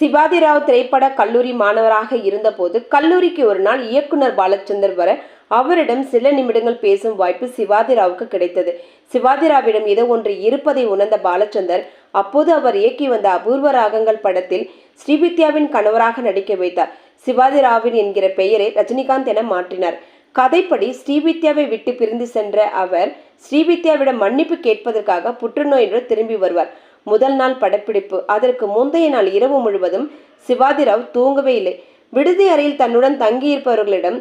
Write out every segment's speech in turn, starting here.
சிவாஜி ராவ் திரைப்பட கல்லூரி மாணவராக இருந்தபோது கல்லூரிக்கு ஒரு நாள் இயக்குனர் பாலச்சந்தர் வர அவரிடம் சில நிமிடங்கள் பேசும் வாய்ப்பு சிவாஜி ராவுக்கு கிடைத்தது. சிவாஜி ராவிடம் ஏதோ ஒன்று இருப்பதை உணர்ந்த பாலச்சந்தர் அப்போது அவர் இயக்கி வந்த அபூர்வ ராகங்கள் படத்தில் ஸ்ரீவித்யாவின் கணவராக நடிக்க வைத்தார். சிவாஜி ராவின் என்கிற பெயரை ரஜினிகாந்த் என மாற்றினார். கதைப்படி ஸ்ரீவித்யாவை விட்டு பிரிந்து சென்ற அவர் ஸ்ரீவித்யாவிடம் மன்னிப்பு கேட்பதற்காக புற்றுநோயுடன் திரும்பி வருவார். முதல் நாள் படப்பிடிப்பு. அதற்கு முந்தைய நாள் இரவு முழுவதும் சிவாஜி ராவ் தூங்கவே இல்லை. விடுதி அறையில் தன்னுடன் தங்கியிருப்பவர்களிடம்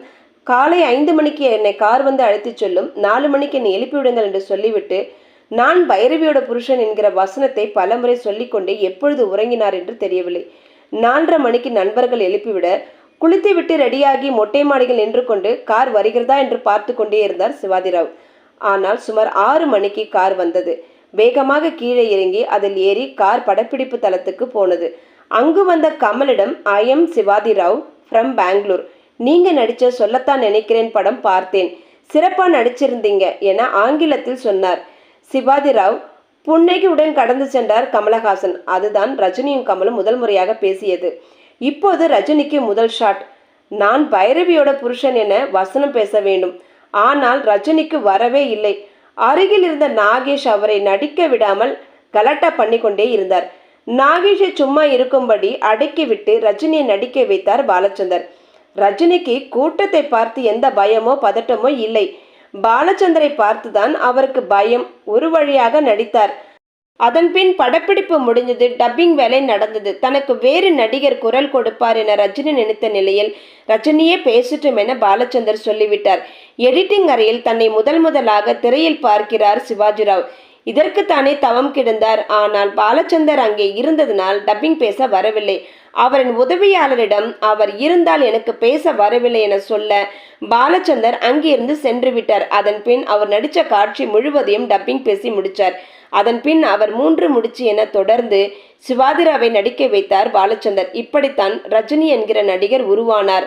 காலை 5 மணிக்கு என்னை கார் வந்து அழைத்துச் செல்லும், 4 மணிக்கு என்னை எழுப்பிவிடுங்கள் என்று சொல்லிவிட்டு நான் பைரவியோட புருஷன் என்கிற வசனத்தை பலமுறை சொல்லிக்கொண்டே எப்பொழுது உறங்கினார் என்று தெரியவில்லை. 4:30 மணிக்கு நண்பர்கள் எழுப்பிவிட குளித்துவிட்டு ரெடியாகி மொட்டை மாடிகள் நின்று கொண்டு கார் வருகிறதா என்று பார்த்து கொண்டே இருந்தார் சிவாஜி ராவ். ஆனால் சுமார் 6 மணிக்கு கார் வந்தது. வேகமாக கீழே இறங்கி அதில் ஏறி கார் படப்பிடிப்பு தளத்துக்கு போனது. அங்கு வந்த கமலிடம் I am Shivaji Rao from Bangalore, நீங்க நடிச்ச சொல்லத்தான் நினைக்கிறேன் படம் பார்த்தேன், சிறப்பா நடிச்சிருந்தீங்க என ஆங்கிலத்தில் சொன்னார். சிவாஜி ராவ் புன்னகையுடன் கடந்து சென்றார் கமலஹாசன். அதுதான் ரஜினியும் கமலும் முதல் முறையாக பேசியது. இப்போது ரஜினிக்கு முதல் ஷாட். நான் பைரவியோட புருஷன் என வசனம் பேச வேண்டும். ஆனால் ரஜினிக்கு வரவே இல்லை. அருகில் இருந்த நாகேஷ் அவரை நடிக்க விடாமல் கலாட்டா பண்ணி கொண்டே இருந்தார். நாகேஷை சும்மா இருக்கும்படி அடக்கிவிட்டு ரஜினியை நடிக்க வைத்தார் பாலச்சந்தர். ரஜினிக்கு கூட்டத்தை பார்த்து எந்த பயமோ பதட்டமோ இல்லை. பாலச்சந்தரை பார்த்துதான் அவருக்கு பயம். ஒரு வழியாக நடித்தார். அதன்பின் படப்பிடிப்பு முடிஞ்சது. டப்பிங் வேலை நடந்தது. தனக்கு வேறு நடிகர் குரல் கொடுப்பார் என ரஜினி நினைத்த நிலையில் ரஜினியே பேசட்டும் என பாலச்சந்தர் சொல்லிவிட்டார். எடிட்டிங் அறையில் தன்னை முதலாக திரையில் பார்க்கிறார் சிவாஜி ராவ். இதற்கு தானே தவம் கிடந்தார். ஆனால் பாலச்சந்தர் அங்கே இருந்ததனால் டப்பிங் பேச வரவில்லை. அவரின் உதவியாளரிடம் அவர் இருந்தால் எனக்கு பேச வரவில்லை என சொல்ல பாலச்சந்தர் அங்கிருந்து சென்று விட்டார். அதன் பின் அவர் நடித்த காட்சி முழுவதையும் டப்பிங் பேசி முடித்தார். அதன் பின் அவர் 3 முடிச்சு என தொடர்ந்து சிவாஜி ராவை நடிக்க வைத்தார் பாலச்சந்தர். இப்படித்தான் ரஜினி என்கிற நடிகர் உருவானார்.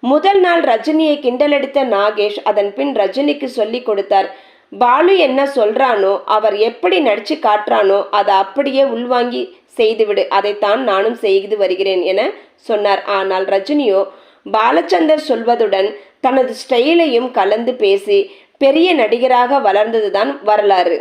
முதல் நாள் ரஜினியை கிண்டலடித்த நாகேஷ் அதன் பின் ரஜினிக்கு சொல்லி கொடுத்தார். பாலு என்ன சொல்றானோ, அவர் எப்படி நடிச்சு காட்டுறானோ அதை அப்படியே உள்வாங்கி செய்துவிடு, அதைத்தான் நானும் செய்து வருகிறேன் என சொன்னார். ஆனால் ரஜினியோ பாலச்சந்தர் சொல்வதுடன் தனது ஸ்டைலையும் கலந்து பேசி பெரிய நடிகராக வளர்ந்ததுதான் வரலாறு.